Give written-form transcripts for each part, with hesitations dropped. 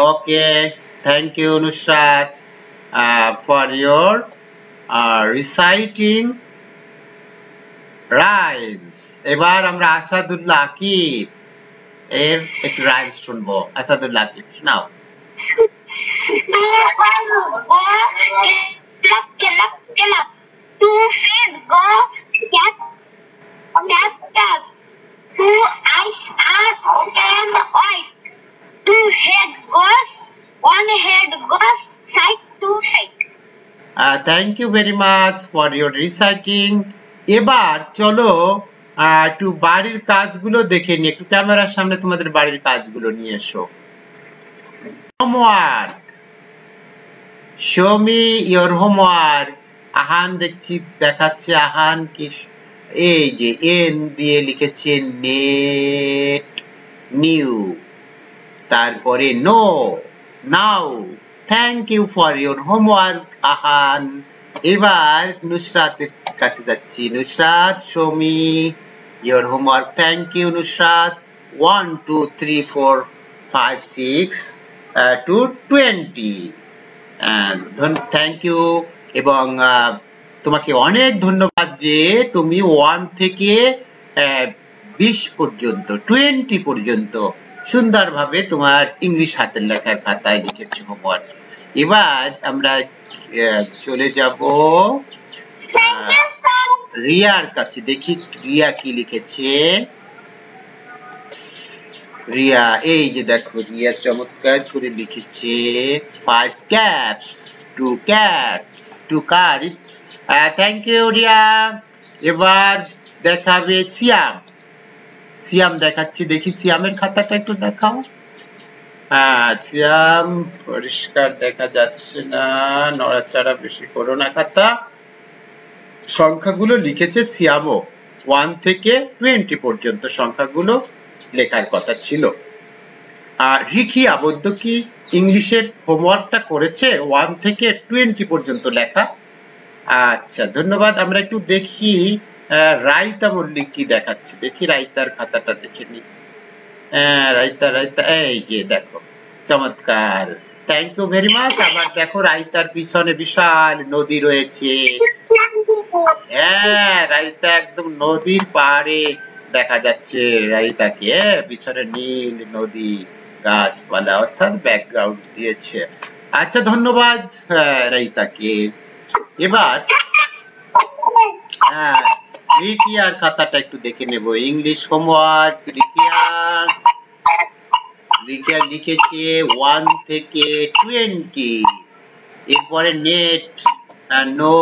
Okay, thank you, Nusrat, for your reciting rhymes. এবার আমরা আসাদুল্লাহ আকিব এর একটু রাইমস শুনবো। আসাদুল্লাহ আকিব শোনাও। Two feet go cat cat. Two eyes are open wide. Two head goes, one head goes side to side. Thank you very much for your reciting. এবার চলো একটু বাড়ির কাজগুলো দেখে নি, একটু ক্যামেরার সামনে তোমাদের বাড়ির কাজগুলো নিয়ে এসো। Homework, show me your homework. Ahan দেখছি দেখাচ্ছে, আহান কি এই যে এন দিয়ে লিখেছে নেট নিউ, তারপরে no now. Thank you for your homework Ahan. এবার নুসরাতের কাছে যাচ্ছি। Nusrat, show me your homework. Thank you Nusrat. 1 2 3 4 5 6 to 20। Thank you এবং তোমাকে অনেক ধন্যবাদ যে তুমি 1 থেকে 20 পর্যন্ত 20 পর্যন্ত সুন্দরভাবে তোমার ইংলিশ হাতের লেখার খাতায় লিখেছো হোমওয়ার্ক। এবার আমরা চলে যাব রিয়ার কাছে, দেখি রিয়া কি লিখেছে। রিয়া, এই যে দেখো রিয়া চমৎকার করে লিখেছে 5 cats 2 cats 2 car। Thank you Riya. এবার দেখাবে সিয়াম। সিয়াম দেখাচ্ছি, দেখি সিয়ামের খাতাটা একটু দেখাও। সিয়াম পরিষ্কার দেখা যাচ্ছে না, নড়াচড়া বেশি করো না খাতা। সংখ্যাগুলো লিখেছে সিয়ামও 1 থেকে 20 পর্যন্ত সংখ্যাগুলো লেখার কথা ছিল। রিকি আবদ্ধ কি ইংলিশের হোমওয়ার্কটা করেছে 1 থেকে 20 পর্যন্ত লেখা? আচ্ছা, ধন্যবাদ। আমরা একটু দেখি রাইতা মল্লিক কি দেখাচ্ছে, দেখি রাইতার খাতাটা দেখে নি। রাইতা রাইতা, এই যে দেখো চমৎকার, থ্যাংক ইউ ভেরি মাচ। আবার দেখো রাইতার পিছনে বিশাল নদী রয়েছে। হ্যাঁ, রাইতা একদম নদীর পাড়ে দেখা যাচ্ছে রাইতাকে, পিছনে নীল নদী গাছপালা অর্থাৎ ব্যাকগ্রাউন্ড দিয়েছে। আচ্ছা, ধন্যবাদ রাইতাকে। এবার রিকিয়ার খাতাটা একটু দেখে নেব। ইংলিশ হোমওয়ার্ক রিকিয়া লিখেছে 1 থেকে 20। এরপরে নেট নো।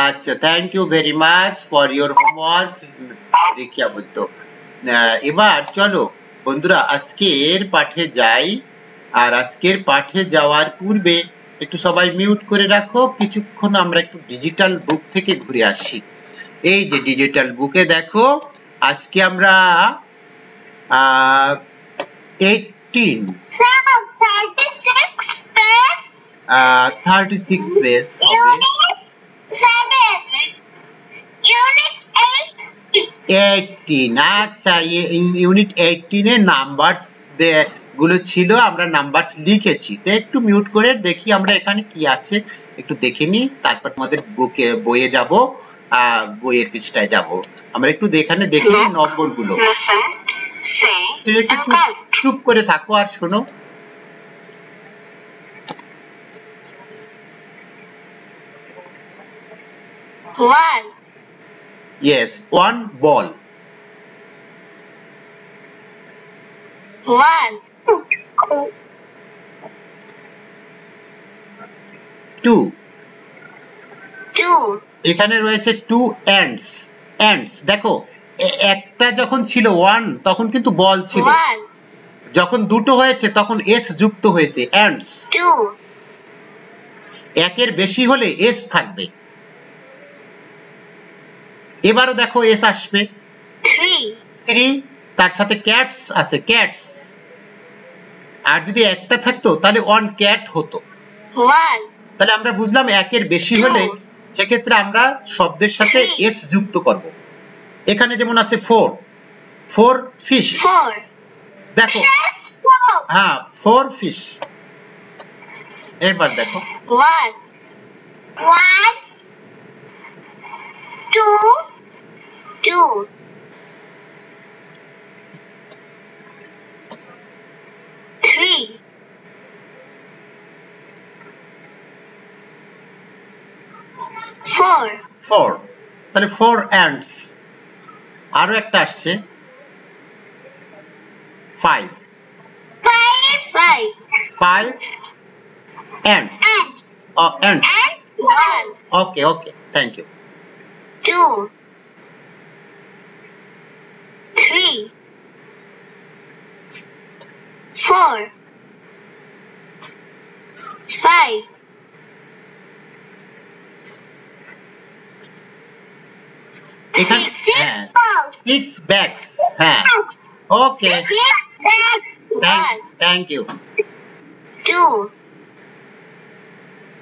আচ্ছা, thank you very much for your homework Rikiya বলত। এবার চলো বন্ধুরা আজকের পাঠে যাই। আর আজকের পাঠে যাওয়ার পূর্বে একটু সবাই মিউট করে রাখো, কিছুক্ষণ আমরা একটু ডিজিটাল বুক থেকে ঘুরে আসি। এই যে ডিজিটাল বুকে দেখো আজকে আমরা 36 পেজ হবে। 18। আচ্ছা, ইউনিট 18 এর নাম্বারস গুলো ছিল, আমরা নাম্বারস লিখেছি। তো একটু মিউট করে দেখি আমরা এখানে কি আছে একটু দেখে নিই, তারপর তোমাদের বইয়ে যাব, বইয়ের পৃষ্ঠায় যাব। আমরা একটু এখানে দেখে নিই নম্বরগুলো। একটু চুপ করে থাকো আর শোনো। Yes, 1 ball. 1 2 2 এখানে রয়েছে 2 ants। ants দেখো একটা যখন ছিল 1 তখন কিন্তু বল ছিল, যখন দুটো হয়েছে তখন s যুক্ত হয়েছে ants। 2 একের বেশি হলে s থাকবে। এবারও দেখো s আসবে। 3 তার সাথে ক্যাটস আছে, ক্যাটস। আর যদি একটা থাকতো তাহলে 1 ক্যাট হতো। 1 তাহলে আমরা বুঝলাম একের বেশি হলে সেক্ষেত্রে আমরা শব্দের সাথে s যুক্ত করব। এখানে যেমন আছে 4 ফিশ। 4 দেখো হ্যাঁ 4 fish এবার দেখো 1 1 2 2 3 4 4 তাহলে 4 ants আরো একটা আসছে 5 5 ants and oh ants and 1 okay thank you 2 3 4 5 এখানে 6 bags হ্যাঁ okay thank you 2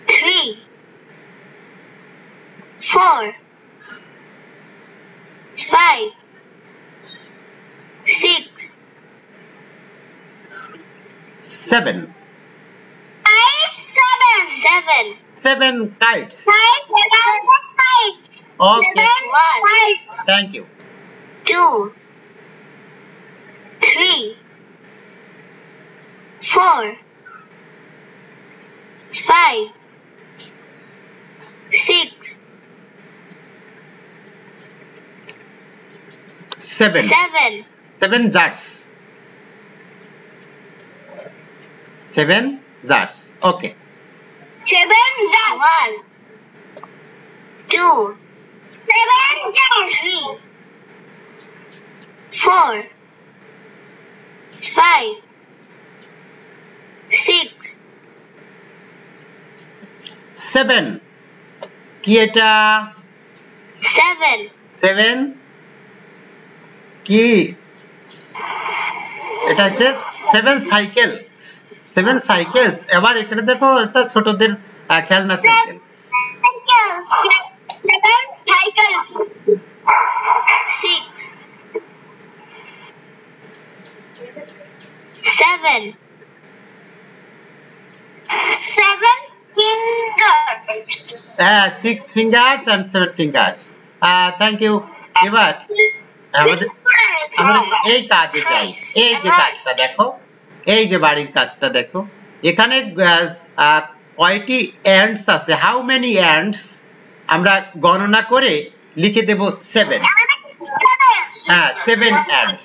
3 4 5 6 7 7 kites okay thank you 2 3 4 5 6 7 7 jars 7 jars okay 1 2 3 4 5 6 7 কি এটা 7 7 কি এটা হচ্ছে 7 সাইকেলস এবার এখানে দেখো এটা ছোটদের খেলনা cycle 7 fingers 6 fingers and 7 fingers thank you এবার আমাদের এই কাজে যাই এই যে কাজটা দেখো এই যে বাড়ির কাজটা দেখো এখানে কয়টি ants আছে how many ants আমরা গণনা করে লিখে দেব 7 হ্যাঁ 7 ants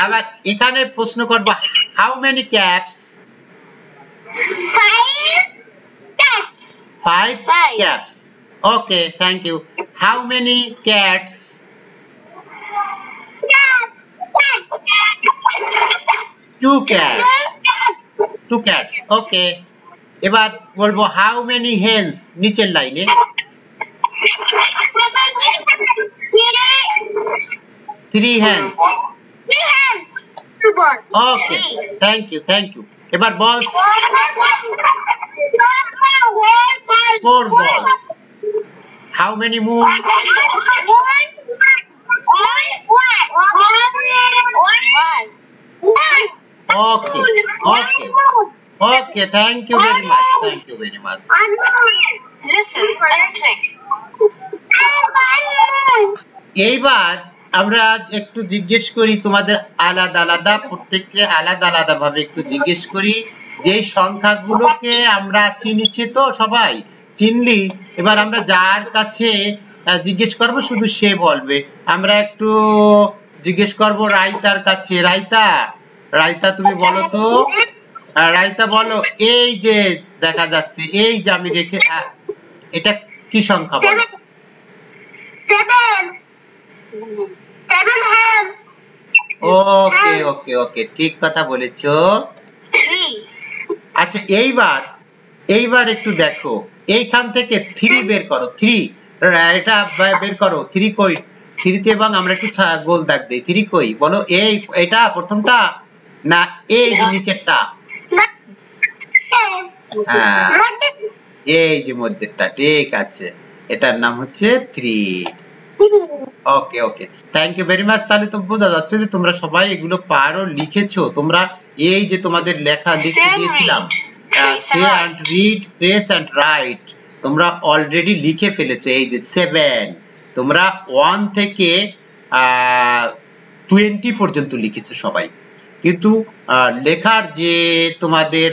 আবার এখানে প্রশ্ন করব how many caps 5 caps okay thank you how many cats 2 cats okay এবার বলবো how many hens নিচের লাইনে 3 hens okay thank you এবার balls 4 balls how many moons okay thank you very much listen and think এইবার আমরা একটু জিজ্ঞেস করি তোমাদের আলাদা প্রত্যেককে আলাদা ভাবে একটু জিজ্ঞেস করি যে সংখ্যাগুলোকে আমরা চিনিছি তো সবাই চিনলি এবার আমরা যার কাছে জিজ্ঞেস করব শুধু সে বলবে আমরা একটু জিজ্ঞেস করব রাইতার কাছে রাইতা তুমি বলো তো রাইতা বলো এই যে দেখা যাচ্ছে এই যে আমি রেখে এটা কি সংখ্যা বলো 7 ওকে ঠিক কথা বলেছো 3 আচ্ছা এইবার একটু দেখো এইখান থেকে 3 বের করো 3 এটা বের করো 3 কই 3 তে এবং আমরা একটু গোল দাগ দেই 3 কই বলো এই এটা প্রথমটা না এই যে নিচেরটা এই যে মধ্যেরটা ঠিক আছে এটার নাম হচ্ছে 3 ওকে ওকে, থ্যাংক ইউ ভেরি মাচ। তাহলে তো বোঝা যাচ্ছে যে তোমরা সবাই এগুলো পারো, লিখেছো। তোমরা এই যে তোমাদের লেখা লিখে দিয়েছিলাম, say and read, trace and write, তোমরা অলরেডি লিখে ফেলেছো। এই যে 7, তোমরা 1 থেকে 20 পর্যন্ত লিখেছো সবাই। কিন্তু লেখার যে তোমাদের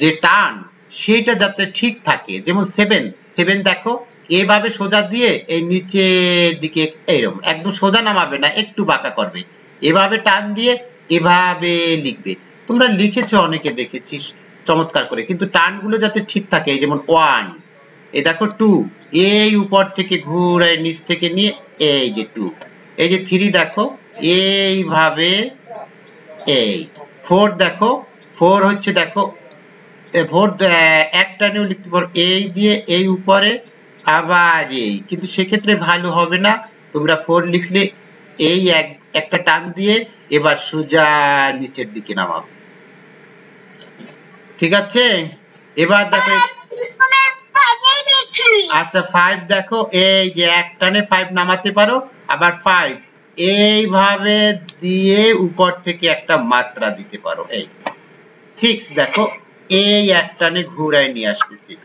যে টান, সেটা যাতে ঠিক থাকে। যেমন 7 দেখো, এভাবে সোজা দিয়ে এই নিচের দিকে এইরকম একদম সোজা নামাবে না, একটু বাঁকা করবে, এভাবে টান দিয়ে এভাবে লিখবে। তোমরা লিখেছো, অনেকে দেখেছিস চমৎকার করে, কিন্তু টানগুলো যাতে ঠিক থাকে। এই যেমন 1, এই দেখো 2, এই উপর থেকে ঘুরায় নিচ থেকে নিয়ে এই যে 2, এই যে 3 দেখো এইভাবে, এই 4 দেখো, 4 হচ্ছে দেখো 4 এক টানেও লিখতে পারো, এই দিয়ে এই উপরে আবার এই, কিন্তু সেক্ষেত্রে ভালো হবে না। তোমরা 4 লিখলে এই একটা টান দিয়ে এবার সোজা নিচের দিকে নামাবে, ঠিক আছে? এবার দেখো, আচ্ছা 5 দেখো, এই যে এক টানে 5 নামাতে পারো, আবার 5 এইভাবে দিয়ে উপর থেকে একটা মাত্রা দিতে পারো। এই 6 দেখো, এই এক টানে ঘুরায় নিয়ে আসবে 6।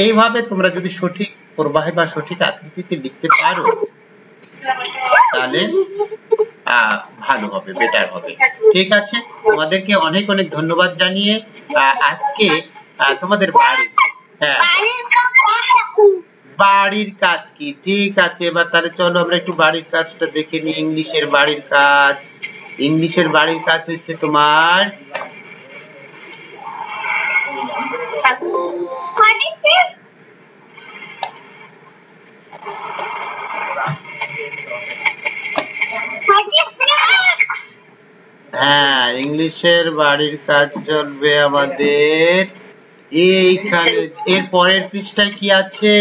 এইভাবে তোমরা যদি সঠিক প্রবাহে বা সঠিক আকৃতিতে লিখতে পারো, তাহলে ভালো হবে, বেটার হবে। ঠিক আছে, তোমাদেরকে অনেক অনেক ধন্যবাদ জানিয়ে আজকে তোমাদের বাড়ির কাজ কি, ঠিক আছে। এবার তাহলে চলো আমরা একটু বাড়ির কাজটা দেখে নিই। ইংলিশের বাড়ির কাজ, ইংলিশের বাড়ির কাজ হচ্ছে তোমার হ্যাঁ, ইংলিশের বাড়ির কাজ চলবে আমাদের এইখানে। এর পরের পৃষ্ঠায় কি আছে?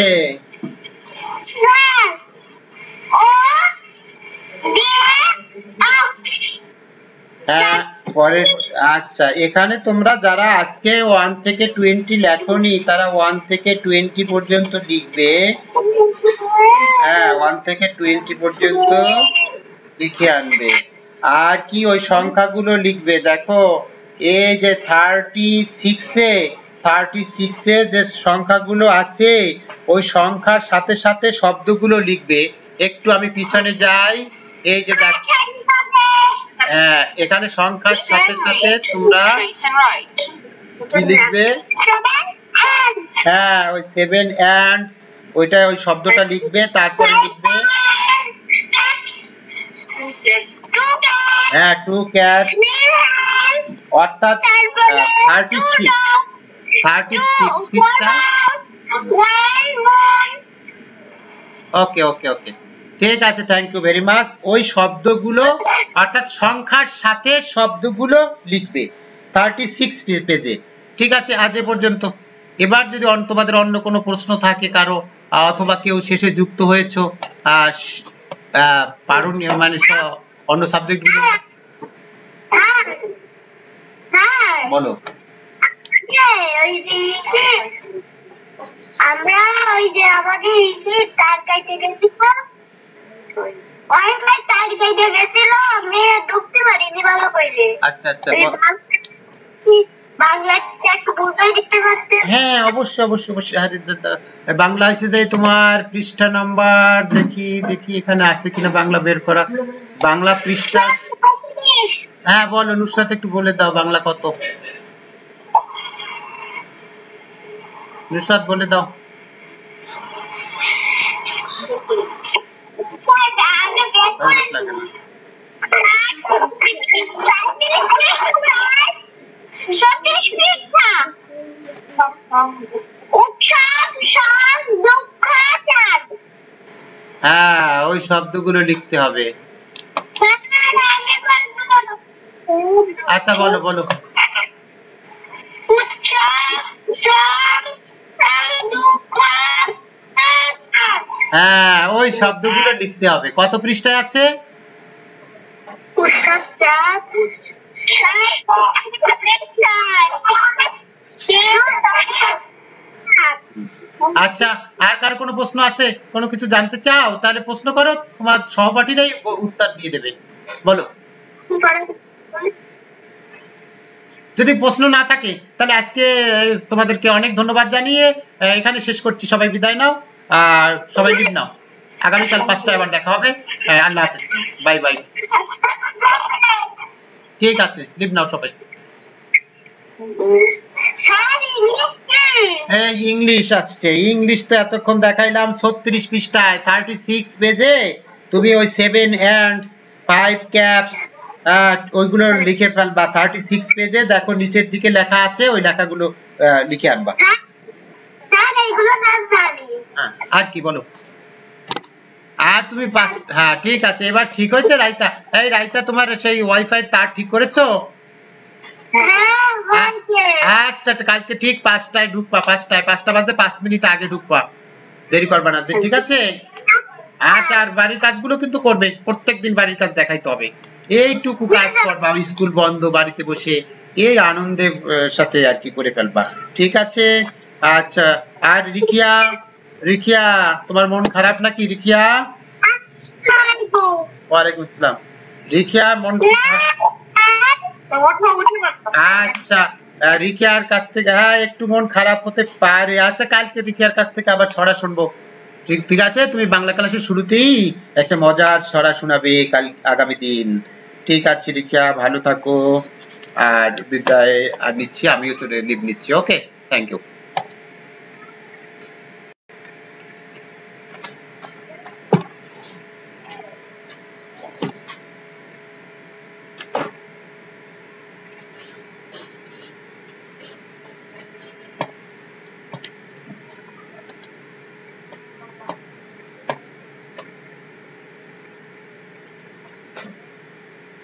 হ্যাঁ, পরের, আচ্ছা এখানে তোমরা যারা আজকে 1 থেকে 20 লেখনি, তারা 1 থেকে 20 পর্যন্ত লিখবে। হ্যাঁ, 1 থেকে 20 পর্যন্ত লিখে আনবে। আর কি ওই সংখ্যাগুলো লিখবে। দেখো, এই যে 36 যে সংখ্যাগুলো আছে, ওই সংখ্যার সাথে সাথে শব্দগুলো লিখবে। একটু আমি পিছনে যাই, এই যে দেখো, হ্যাঁ এখানে সংখ্যার সাথে সাথে তোমরা কি লিখবে? হ্যাঁ, ওই 7 ants, ওইটা ওই শব্দটা লিখবে। তারপরে লিখবে হ্যাঁ 2 cats, অর্থাৎ 36 ওকে ওকে ওকে, ঠিক আছে, থ্যাংক ইউ ভেরি মাচ। ওই শব্দগুলো অর্থাৎ সংখ্যার সাথে শব্দগুলো লিখবে 36 পেজে। ঠিক আছে, আজ এ পর্যন্ত। এবার যদি তোমাদের অন্য কোনো প্রশ্ন থাকে কারো, অথবা কেউ শেষে যুক্ত হয়েছো, পারুন মানে অন্য সাবজেক্ট গুলো বলো। আমরা ওই যে আমাদের তার কাইতে গেছিলাম, অনেক তার কাইতে গেছিল, আমি ঢুকতে পারিনি ভালো করে। আচ্ছা আচ্ছা, হ্যাঁ অবশ্যই অবশ্যই অবশ্যই। বাংলা হচ্ছে যে তোমার পৃষ্ঠা নাম্বার, দেখি দেখি এখানে আছে কিনা বাংলা বের করা। বাংলা পৃষ্ঠা, হ্যাঁ বলো নুসরাত, একটু বলে দাও বাংলা কত। নুসরাত বলে দাও। হ্যাঁ, ওই শব্দগুলো লিখতে হবে। আচ্ছা বলো বলো। হ্যাঁ, ওই শব্দগুলো লিখতে হবে। কত পৃষ্ঠায় আছে? আচ্ছা, আর কার কোনো প্রশ্ন আছে? কোনো কিছু জানতে চাও? তাহলে প্রশ্ন করো, তোমার সহপাঠীরাই উত্তর দিয়ে দেবে। বলো। যদি প্রশ্ন না থাকে তাহলে আজকে তোমাদেরকে অনেক ধন্যবাদ জানিয়ে এখানে শেষ করছি। সবাই বিদায় নাও আর সবাই লিভ নাও। আগামীকাল 5টায় আবার দেখা হবে। আল্লাহ হাফেজ, বাই বাই। ঠিক আছে, লিভ নাও সবাই। ইংলিশ আসছে, ইংলিশ তো এতক্ষণ দেখাইলাম 36 পৃষ্ঠায়, 36 পেজে তুমি ওই 7 ants 5 caps ওইগুলো লিখে ফেলবা। 36 পেজে দেখো নিচের দিকে লেখা আছে, ওই লেখাগুলো লিখে আনবা। আর কি বলো? আর তুমি হ্যাঁ ঠিক আছে, এবার ঠিক হয়েছে রাইতা? এই রাইতা, তোমার সেই ওয়াইফাই তার ঠিক করেছো? আচ্ছা, কালকে ঠিক 5টায় ঢুকবা। 5টা বাজতে 5 মিনিট আগে ঢুকবা, দেরি করবা না, ঠিক আছে? আচ্ছা, আর বাড়ির কাজগুলো কিন্তু করবে, প্রত্যেকদিন বাড়ির কাজ দেখাইতে হবে। এইটুকু কাজ করবা, স্কুল বন্ধ, বাড়িতে বসে এই আনন্দের সাথে আর কি করে ফেলবা, ঠিক আছে? আচ্ছা, আর রিকিয়া তোমার মন খারাপ নাকি? রিকিয়া, ওয়ালাইকুম আসসালাম। রিকিয়া মন আচ্ছা, রিকিয়ার কাছ থেকে হ্যাঁ একটু মন খারাপ হতে পারে। আচ্ছা, কালকে রিকিয়ার কাছ থেকে আবার ছড়া শুনবো, ঠিক আছে? তুমি বাংলা ক্লাসের শুরুতেই একটা মজার ছড়া শোনাবে কাল, আগামী দিন, ঠিক আছে? রিকিয়া ভালো থাকো, আর বিদায় আর নিচ্ছি, আমিও তো লিভ নিচ্ছি। ওকে, থ্যাংক ইউ।